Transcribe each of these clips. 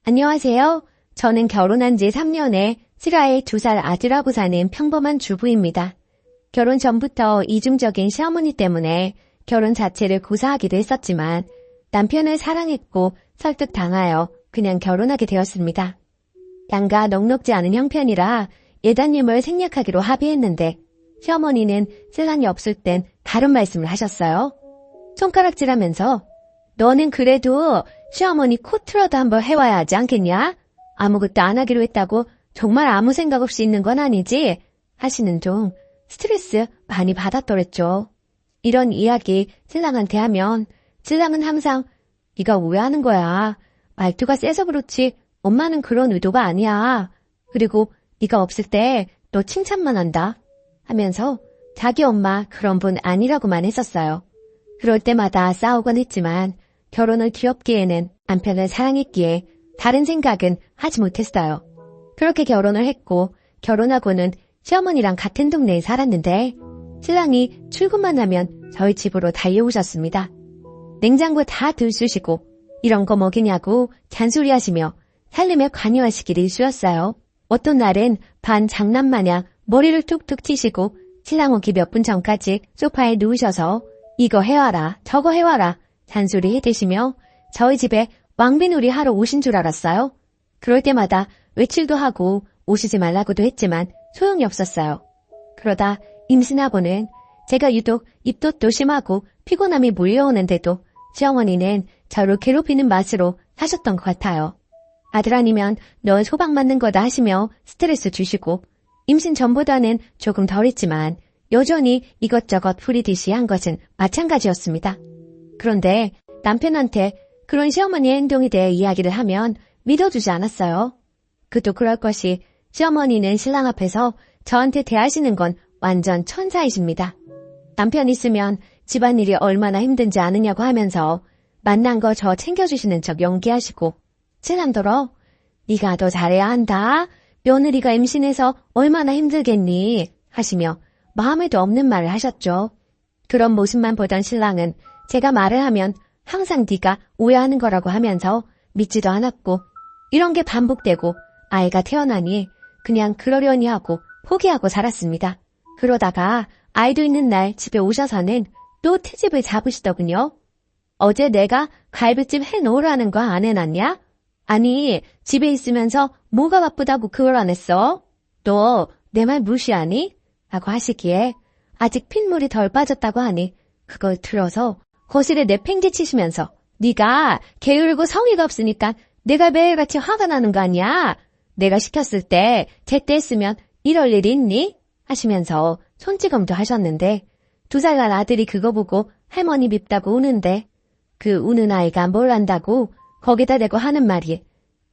안녕하세요. 저는 결혼한 지 3년에 슬아의 2살 아들하고 사는 평범한 주부입니다. 결혼 전부터 이중적인 시어머니 때문에 결혼 자체를 고사하기도 했었지만 남편을 사랑했고 설득당하여 그냥 결혼하게 되었습니다. 양가 넉넉지 않은 형편이라 예단님을 생략하기로 합의했는데 시어머니는 슬랑이 없을 땐 다른 말씀을 하셨어요. 손가락질하면서 너는 그래도 시어머니 코트라도 한번 해와야 하지 않겠냐? 아무것도 안 하기로 했다고 정말 아무 생각 없이 있는 건 아니지? 하시는 중 스트레스 많이 받았더랬죠. 이런 이야기 신랑한테 하면 신랑은 항상 네가 오해하는 거야. 말투가 세서 그렇지 엄마는 그런 의도가 아니야. 그리고 네가 없을 때 너 칭찬만 한다. 하면서 자기 엄마 그런 분 아니라고만 했었어요. 그럴 때마다 싸우곤 했지만 결혼을 뒤엎기에는 남편을 사랑했기에 다른 생각은 하지 못했어요. 그렇게 결혼을 했고 결혼하고는 시어머니랑 같은 동네에 살았는데 신랑이 출근만 하면 저희 집으로 달려오셨습니다. 냉장고 다 들쑤시고 이런 거 먹이냐고 잔소리하시며 살림에 관여하시기를 일쑤였어요. 어떤 날은 반 장난마냥 머리를 툭툭 치시고 신랑 오기 몇 분 전까지 소파에 누우셔서 이거 해와라 저거 해와라 잔소리 해대시며 저희 집에 왕비놀이 하러 오신 줄 알았어요. 그럴 때마다 외출도 하고 오시지 말라고도 했지만 소용이 없었어요. 그러다 임신하고는 제가 유독 입덧도 심하고 피곤함이 몰려오는데도 시어머니는 저를 괴롭히는 맛으로 사셨던 것 같아요. 아들 아니면 넌 소방 맞는 거다 하시며 스트레스 주시고 임신 전보다는 조금 덜했지만 여전히 이것저것 부리듯이 한 것은 마찬가지였습니다. 그런데 남편한테 그런 시어머니의 행동에 대해 이야기를 하면 믿어주지 않았어요. 그도 그럴 것이 시어머니는 신랑 앞에서 저한테 대하시는 건 완전 천사이십니다. 남편 있으면 집안일이 얼마나 힘든지 아느냐고 하면서 만난 거 저 챙겨주시는 척 연기하시고 신랑더러 네가 더 잘해야 한다. 며느리가 임신해서 얼마나 힘들겠니? 하시며 마음에도 없는 말을 하셨죠. 그런 모습만 보던 신랑은 제가 말을 하면 항상 네가 오해하는 거라고 하면서 믿지도 않았고 이런 게 반복되고 아이가 태어나니 그냥 그러려니 하고 포기하고 살았습니다. 그러다가 아이도 있는 날 집에 오셔서는 또 트집을 잡으시더군요. 어제 내가 갈비찜 해놓으라는 거 안 해놨냐? 아니 집에 있으면서 뭐가 바쁘다고 그걸 안 했어? 너 내 말 무시하니? 라고 하시기에 아직 핏물이 덜 빠졌다고 하니 그걸 들어서 거실에 내팽개 치시면서 네가 게으르고 성의가 없으니까 내가 매일같이 화가 나는 거 아니야? 내가 시켰을 때 제때 했으면 이럴 일이 있니? 하시면서 손찌검도 하셨는데 2살간 아들이 그거 보고 할머니 밉다고 우는데 그 우는 아이가 뭘 안다고 거기다 대고 하는 말이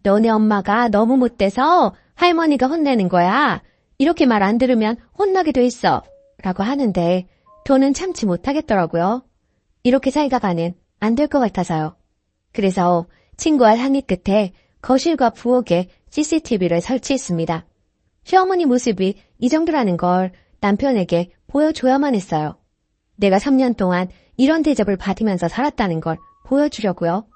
너네 엄마가 너무 못돼서 할머니가 혼내는 거야. 이렇게 말 안 들으면 혼나게 돼 있어. 라고 하는데 저는 참지 못하겠더라고요. 이렇게 살다가는 안 될 것 같아서요. 그래서 친구와 상의 끝에 거실과 부엌에 CCTV를 설치했습니다. 시어머니 모습이 이 정도라는 걸 남편에게 보여줘야만 했어요. 내가 3년 동안 이런 대접을 받으면서 살았다는 걸 보여주려고요.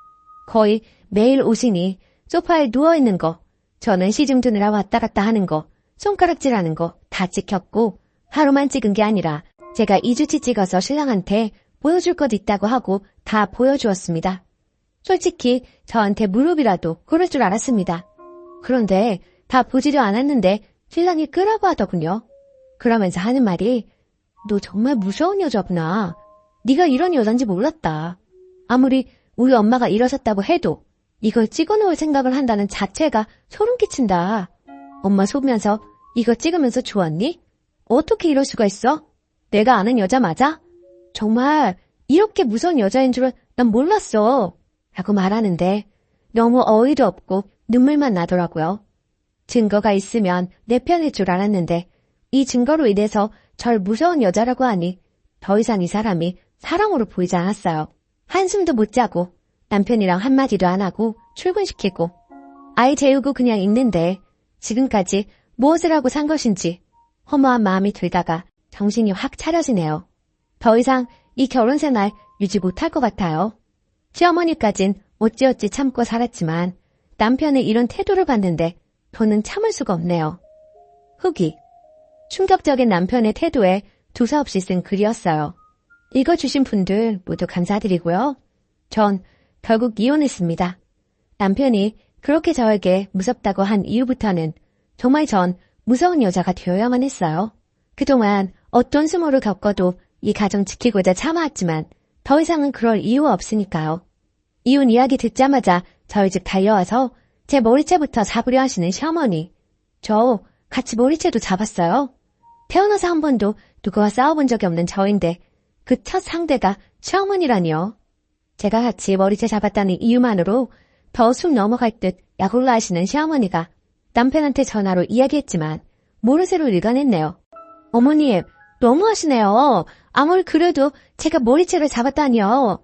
거의 매일 오시니 소파에 누워있는 거, 저는 시중 드느라 왔다 갔다 하는 거, 손가락질하는 거 다 찍혔고 하루만 찍은 게 아니라 제가 2주치 찍어서 신랑한테 보여줄 것 있다고 하고 다 보여주었습니다. 솔직히 저한테 무릎이라도 꿇을 줄 알았습니다. 그런데 다 보지도 않았는데 신랑이 끄라고 하더군요. 그러면서 하는 말이 너 정말 무서운 여자구나. 네가 이런 여잔지 몰랐다. 아무리 우리 엄마가 이러셨다고 해도 이걸 찍어놓을 생각을 한다는 자체가 소름 끼친다. 엄마 속면서 이거 찍으면서 좋았니? 어떻게 이럴 수가 있어? 내가 아는 여자 맞아? 정말 이렇게 무서운 여자인 줄은 난 몰랐어. 라고 말하는데 너무 어이도 없고 눈물만 나더라고요. 증거가 있으면 내 편일 줄 알았는데 이 증거로 인해서 절 무서운 여자라고 하니 더 이상 이 사람이 사람으로 보이지 않았어요. 한숨도 못 자고 남편이랑 한마디도 안 하고 출근시키고 아이 재우고 그냥 있는데 지금까지 무엇을 하고 산 것인지 허무한 마음이 들다가 정신이 확 차려지네요. 더 이상 이 결혼 생활 유지 못할 것 같아요. 시어머니까진 어찌어찌 참고 살았지만 남편의 이런 태도를 봤는데 저는 참을 수가 없네요. 후기. 충격적인 남편의 태도에 두서없이 쓴 글이었어요. 읽어주신 분들 모두 감사드리고요. 전 결국 이혼했습니다. 남편이 그렇게 저에게 무섭다고 한 이후부터는 정말 전 무서운 여자가 되어야만 했어요. 그동안 어떤 수모를 겪어도 이 가정 지키고자 참아왔지만 더 이상은 그럴 이유가 없으니까요. 이혼 이야기 듣자마자 저희 집 달려와서 제 머리채부터 잡으려 하시는 시어머니. 저 같이 머리채도 잡았어요. 태어나서 한 번도 누구와 싸워본 적이 없는 저인데 그 첫 상대가 시어머니라니요. 제가 같이 머리채 잡았다는 이유만으로 더 숨 넘어갈 듯 약올라 하시는 시어머니가 남편한테 전화로 이야기했지만 모르쇠로 일관했네요. 어머님, 너무하시네요. 아무리 그래도 제가 머리채를 잡았다니요.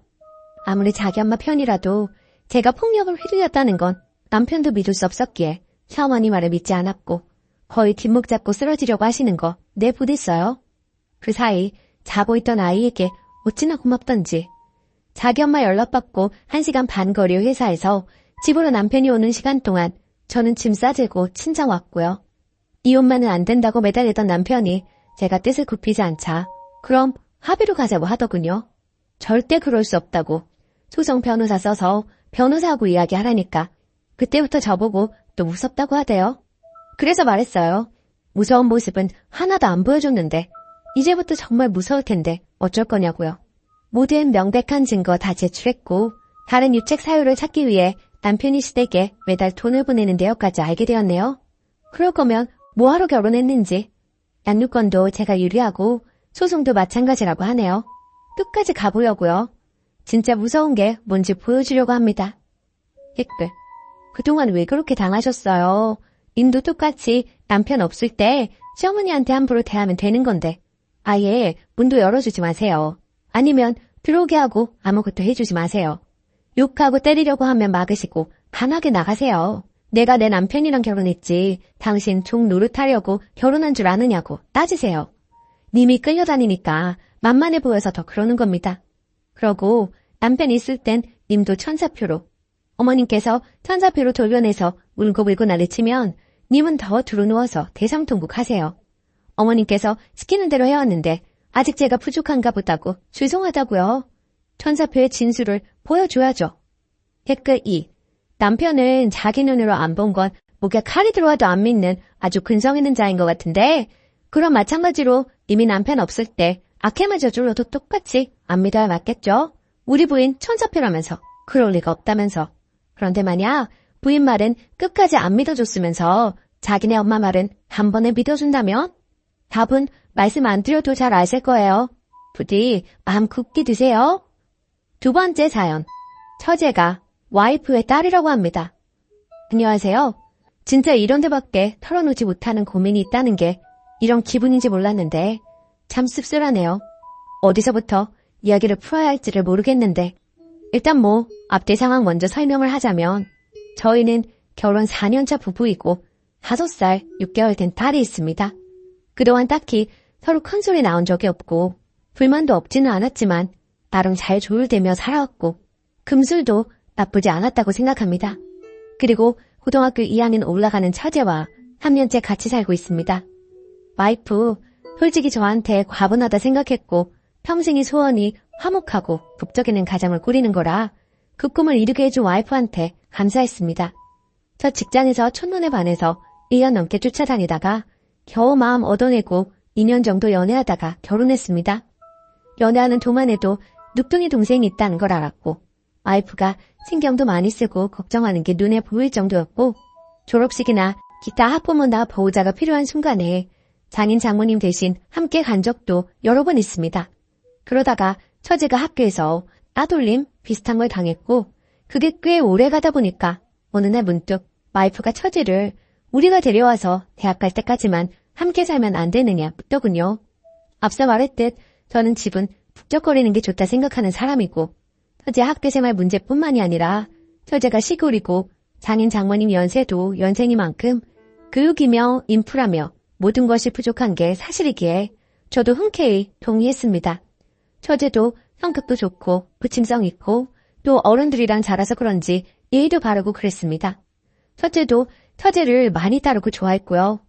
아무리 자기 엄마 편이라도 제가 폭력을 휘둘렸다는 건 남편도 믿을 수 없었기에 시어머니 말을 믿지 않았고 거의 뒷목 잡고 쓰러지려고 하시는 거 내보냈어요. 그 사이 자고 있던 아이에게 어찌나 고맙던지 자기 엄마 연락받고 1시간 반 거리 회사에서 집으로 남편이 오는 시간 동안 저는 짐 싸들고 친정 왔고요. 이혼만은 안 된다고 매달리던 남편이 제가 뜻을 굽히지 않자 그럼 합의로 가자고 하더군요. 절대 그럴 수 없다고 소송 변호사 써서 변호사하고 이야기하라니까 그때부터 저보고 또 무섭다고 하대요. 그래서 말했어요. 무서운 모습은 하나도 안 보여줬는데 이제부터 정말 무서울 텐데 어쩔 거냐고요. 모든 명백한 증거 다 제출했고 다른 유책 사유를 찾기 위해 남편이 시댁에 매달 돈을 보내는 내역까지 알게 되었네요. 그럴 거면 뭐하러 결혼했는지. 양육권도 제가 유리하고 소송도 마찬가지라고 하네요. 끝까지 가보려고요. 진짜 무서운 게 뭔지 보여주려고 합니다. 댓글. 그동안 왜 그렇게 당하셨어요? 님도 똑같이 남편 없을 때 시어머니한테 함부로 대하면 되는 건데 아예 문도 열어주지 마세요. 아니면 들어오게 하고 아무것도 해주지 마세요. 욕하고 때리려고 하면 막으시고 반하게 나가세요. 내가 내 남편이랑 결혼했지 당신 종 노릇하려고 결혼한 줄 아느냐고 따지세요. 님이 끌려다니니까 만만해 보여서 더 그러는 겁니다. 그러고 남편 있을 땐 님도 천사표로 어머님께서 천사표로 돌려내서 울고불고 난리치면 님은 더 두루누워서 대성통곡하세요. 어머님께서 시키는 대로 해왔는데 아직 제가 부족한가 보다고 죄송하다고요. 천사표의 진술을 보여줘야죠. 댓글 2. 남편은 자기 눈으로 안 본 건 목에 칼이 들어와도 안 믿는 아주 근성 있는 자인 것 같은데 그럼 마찬가지로 이미 남편 없을 때 악해만 저질러도 똑같이 안 믿어야 맞겠죠? 우리 부인 천사표라면서 그럴 리가 없다면서. 그런데 만약 부인 말은 끝까지 안 믿어줬으면서 자기네 엄마 말은 한 번에 믿어준다면? 답은 말씀 안 드려도 잘 아실 거예요. 부디 마음 굳게 드세요. 두 번째 사연. 처제가 와이프의 딸이라고 합니다. 안녕하세요. 진짜 이런 데밖에 털어놓지 못하는 고민이 있다는 게 이런 기분인지 몰랐는데 참 씁쓸하네요. 어디서부터 이야기를 풀어야 할지를 모르겠는데 일단 앞뒤 상황 먼저 설명을 하자면 저희는 결혼 4년차 부부이고 5살 6개월 된 딸이 있습니다. 그동안 딱히 서로 큰소리 나온 적이 없고 불만도 없지는 않았지만 나름 잘 조율되며 살아왔고 금술도 나쁘지 않았다고 생각합니다. 그리고 고등학교 2학년 올라가는 처제와 3년째 같이 살고 있습니다. 와이프 솔직히 저한테 과분하다 생각했고 평생의 소원이 화목하고 북적이는 가정을 꾸리는 거라 그 꿈을 이루게 해준 와이프한테 감사했습니다. 저 직장에서 첫눈에 반해서 1년 넘게 쫓아다니다가 겨우 마음 얻어내고 2년 정도 연애하다가 결혼했습니다. 연애하는 동안에도 늑둥이 동생이 있다는 걸 알았고 와이프가 신경도 많이 쓰고 걱정하는 게 눈에 보일 정도였고 졸업식이나 기타 학부모나 보호자가 필요한 순간에 장인 장모님 대신 함께 간 적도 여러 번 있습니다. 그러다가 처제가 학교에서 따돌림 비슷한 걸 당했고 그게 꽤 오래 가다 보니까 어느 날 문득 와이프가 처제를 우리가 데려와서 대학 갈 때까지만 함께 살면 안 되느냐 묻더군요. 앞서 말했듯 저는 집은 북적거리는 게 좋다 생각하는 사람이고 처제 학교 생활 문제뿐만이 아니라 처제가 시골이고 장인 장모님 연세도 연세니만큼 교육이며 인프라며 모든 것이 부족한 게 사실이기에 저도 흔쾌히 동의했습니다. 처제도 성격도 좋고 부침성 있고 또 어른들이랑 자라서 그런지 예의도 바르고 그랬습니다. 첫째도 처제를 많이 따르고 좋아했고요.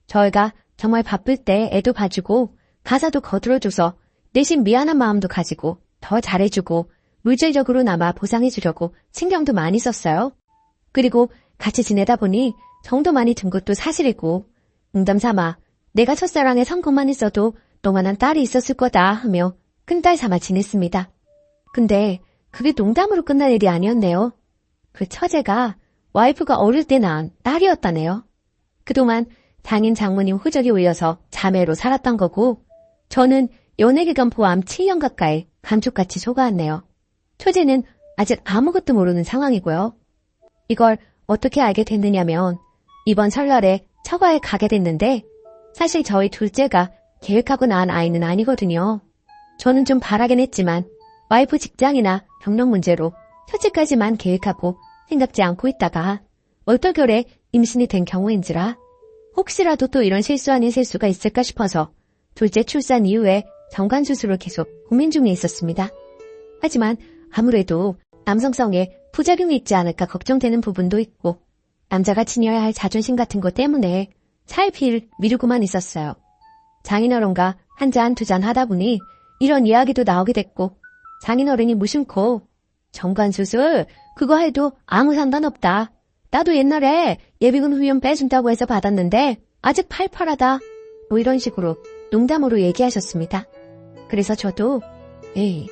저희가 정말 바쁠 때 애도 봐주고 가사도 거들어줘서 대신 미안한 마음도 가지고 더 잘해주고 물질적으로나마 보상해주려고 신경도 많이 썼어요. 그리고 같이 지내다 보니 정도 많이 든 것도 사실이고 농담삼아 내가 첫사랑에 성공만 했어도 너만한 딸이 있었을 거다 하며 큰딸 삼아 지냈습니다. 근데 그게 농담으로 끝날 일이 아니었네요. 그 처제가 와이프가 어릴 때 낳은 딸이었다네요. 그동안 장인 장모님 호적이 올려서 자매로 살았던 거고 저는 연애기간 포함 7년 가까이 감쪽같이 속아왔네요. 처제는 아직 아무것도 모르는 상황이고요. 이걸 어떻게 알게 됐느냐면 이번 설날에 처가에 가게 됐는데 사실 저희 둘째가 계획하고 낳은 아이는 아니거든요. 저는 좀 바라긴 했지만 와이프 직장이나 경력 문제로 첫째까지만 계획하고 생각지 않고 있다가 얼떨결에 임신이 된 경우인지라 혹시라도 또 이런 실수 아닌 실수가 있을까 싶어서 둘째 출산 이후에 정관수술을 계속 고민 중에 있었습니다. 하지만 아무래도 남성성에 부작용이 있지 않을까 걱정되는 부분도 있고 남자가 지녀야 할 자존심 같은 것 때문에 차일피일 미루고만 있었어요. 장인어른과 한 잔 두 잔 하다 보니 이런 이야기도 나오게 됐고 장인어른이 무심코 정관수술 그거 해도 아무 상관없다. 나도 옛날에 예비군 후원 빼준다고 해서 받았는데 아직 팔팔하다. 뭐 이런 식으로 농담으로 얘기하셨습니다. 그래서 저도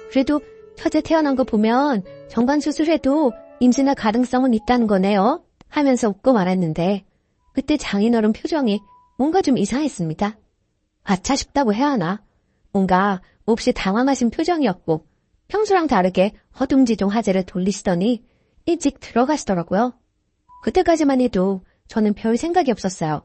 그래도 처제 태어난 거 보면 정관수술해도 임신할 가능성은 있다는 거네요 하면서 웃고 말았는데 그때 장인어른 표정이 뭔가 좀 이상했습니다. 아차 싶다고 해야 하나? 뭔가 몹시 당황하신 표정이었고 평소랑 다르게 허둥지둥 화제를 돌리시더니 일찍 들어가시더라고요. 그때까지만 해도 저는 별 생각이 없었어요.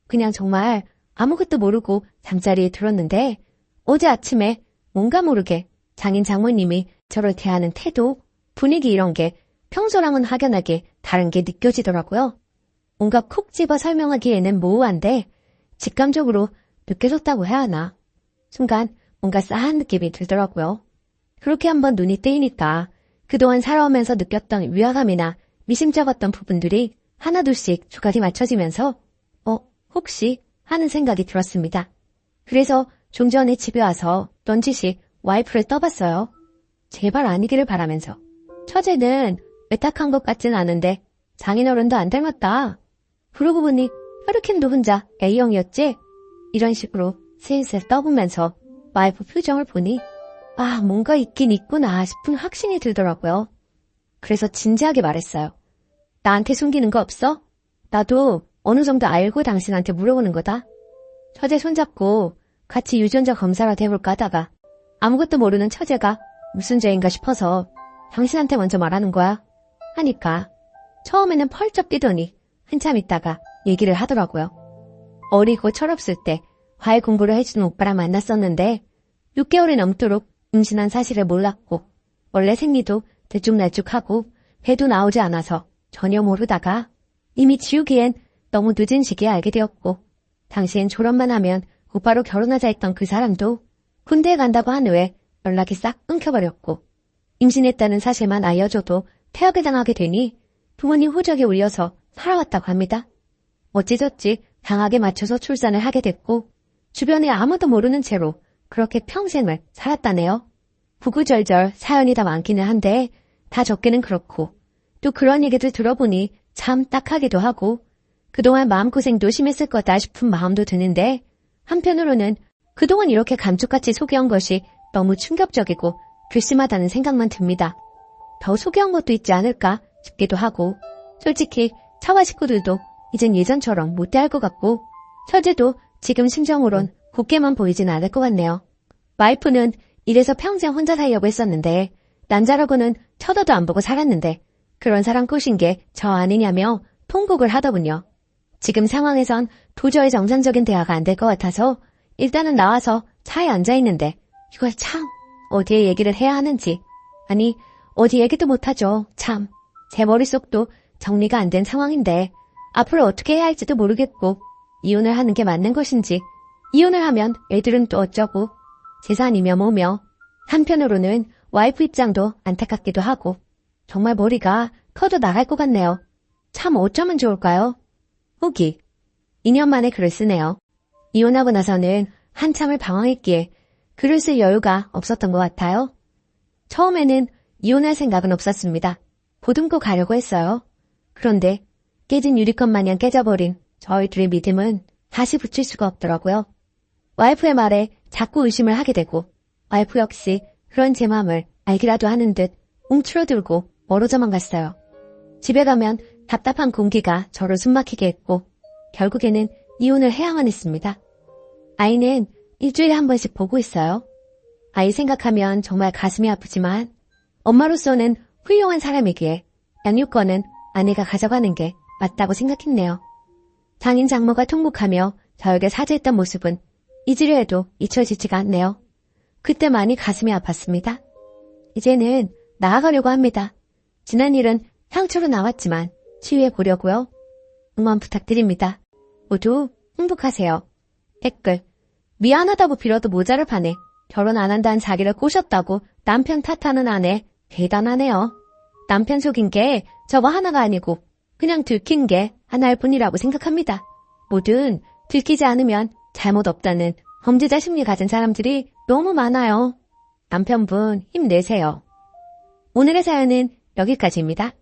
그냥 정말 아무것도 모르고 잠자리에 들었는데 어제 아침에 뭔가 모르게 장인 장모님이 저를 대하는 태도, 분위기 이런 게 평소랑은 확연하게 다른 게 느껴지더라고요. 뭔가 콕 집어 설명하기에는 모호한데 직감적으로 느껴졌다고 해야 하나. 순간 뭔가 싸한 느낌이 들더라고요. 그렇게 한번 눈이 뜨이니까 그동안 살아오면서 느꼈던 위화감이나 미심쩍었던 부분들이 하나둘씩 조각이 맞춰지면서 혹시 하는 생각이 들었습니다. 그래서 좀 전에 집에 와서 넌지시 와이프를 떠봤어요. 제발 아니기를 바라면서. 처제는 외탁한 것 같진 않은데 장인어른도 안 닮았다. 그러고 보니 혈루킨도 혼자 A형이었지? 이런 식으로 슬슬 떠보면서 와이프 표정을 보니 뭔가 있긴 있구나 싶은 확신이 들더라고요. 그래서 진지하게 말했어요. 나한테 숨기는 거 없어? 나도 어느 정도 알고 당신한테 물어보는 거다. 처제 손잡고 같이 유전자 검사라도 해볼까 하다가 아무것도 모르는 처제가 무슨 죄인가 싶어서 당신한테 먼저 말하는 거야 하니까 처음에는 펄쩍 뛰더니 한참 있다가 얘기를 하더라고요. 어리고 철없을 때 과외 공부를 해주는 오빠랑 만났었는데 6개월이 넘도록 임신한 사실을 몰랐고 원래 생리도 들쭉날쭉하고 배도 나오지 않아서 전혀 모르다가 이미 지우기엔 너무 늦은 시기에 알게 되었고 당시엔 졸업만 하면 오빠로 결혼하자 했던 그 사람도 군대에 간다고 한 후에 연락이 싹 끊겨버렸고 임신했다는 사실만 알려줘도 퇴학을 당하게 되니 부모님 호적에 올려서 살아왔다고 합니다. 어찌저찌 당학에 맞춰서 출산을 하게 됐고 주변에 아무도 모르는 채로 그렇게 평생을 살았다네요. 구구절절 사연이 다 많기는 한데 다 적기는 그렇고 또 그런 얘기들 들어보니 참 딱하기도 하고 그동안 마음고생도 심했을 거다 싶은 마음도 드는데 한편으로는 그동안 이렇게 감쪽같이 소개한 것이 너무 충격적이고 괘씸하다는 생각만 듭니다. 더 소개한 것도 있지 않을까 싶기도 하고 솔직히 차와 식구들도 이젠 예전처럼 못대할 것 같고 처제도 지금 심정으론 곱게만 보이진 않을 것 같네요. 와이프는 이래서 평생 혼자 살려고 했었는데 남자라고는 쳐다도 안 보고 살았는데 그런 사람 꼬신 게 저 아니냐며 통곡을 하더군요. 지금 상황에선 도저히 정상적인 대화가 안 될 것 같아서 일단은 나와서 차에 앉아있는데 이걸 참 어디에 얘기를 해야 하는지 아니 어디 얘기도 못하죠. 참 제 머릿속도 정리가 안 된 상황인데 앞으로 어떻게 해야 할지도 모르겠고 이혼을 하는 게 맞는 것인지 이혼을 하면 애들은 또 어쩌고 재산이며 뭐며 한편으로는 와이프 입장도 안타깝기도 하고 정말 머리가 커져 나갈 것 같네요. 참 어쩌면 좋을까요? 후기. 2년 만에 글을 쓰네요. 이혼하고 나서는 한참을 방황했기에 글을 쓸 여유가 없었던 것 같아요. 처음에는 이혼할 생각은 없었습니다. 보듬고 가려고 했어요. 그런데 깨진 유리컵 마냥 깨져버린 저희 둘의 믿음은 다시 붙일 수가 없더라고요. 와이프의 말에 자꾸 의심을 하게 되고 와이프 역시 그런 제 마음을 알기라도 하는 듯 움츠러들고 멀어져만 갔어요. 집에 가면 답답한 공기가 저를 숨막히게 했고 결국에는 이혼을 해야만 했습니다. 아이는 일주일에 한 번씩 보고 있어요. 아이 생각하면 정말 가슴이 아프지만 엄마로서는 훌륭한 사람이기에 양육권은 아내가 가져가는 게 맞다고 생각했네요. 장인 장모가 통곡하며 저에게 사죄했던 모습은 잊으려 해도 잊혀지지가 않네요. 그때 많이 가슴이 아팠습니다. 이제는 나아가려고 합니다. 지난 일은 상처로 나왔지만 치유해 보려고요. 응원 부탁드립니다. 모두 행복하세요. 댓글. 미안하다고 빌어도 모자를 파네. 결혼 안 한다는 자기를 꼬셨다고 남편 탓하는 아내 대단하네요. 남편 속인 게 저거 하나가 아니고 그냥 들킨 게 하나일 뿐이라고 생각합니다. 뭐든 들키지 않으면 잘못 없다는 범죄자 심리 가진 사람들이 너무 많아요. 남편분 힘내세요. 오늘의 사연은 여기까지입니다.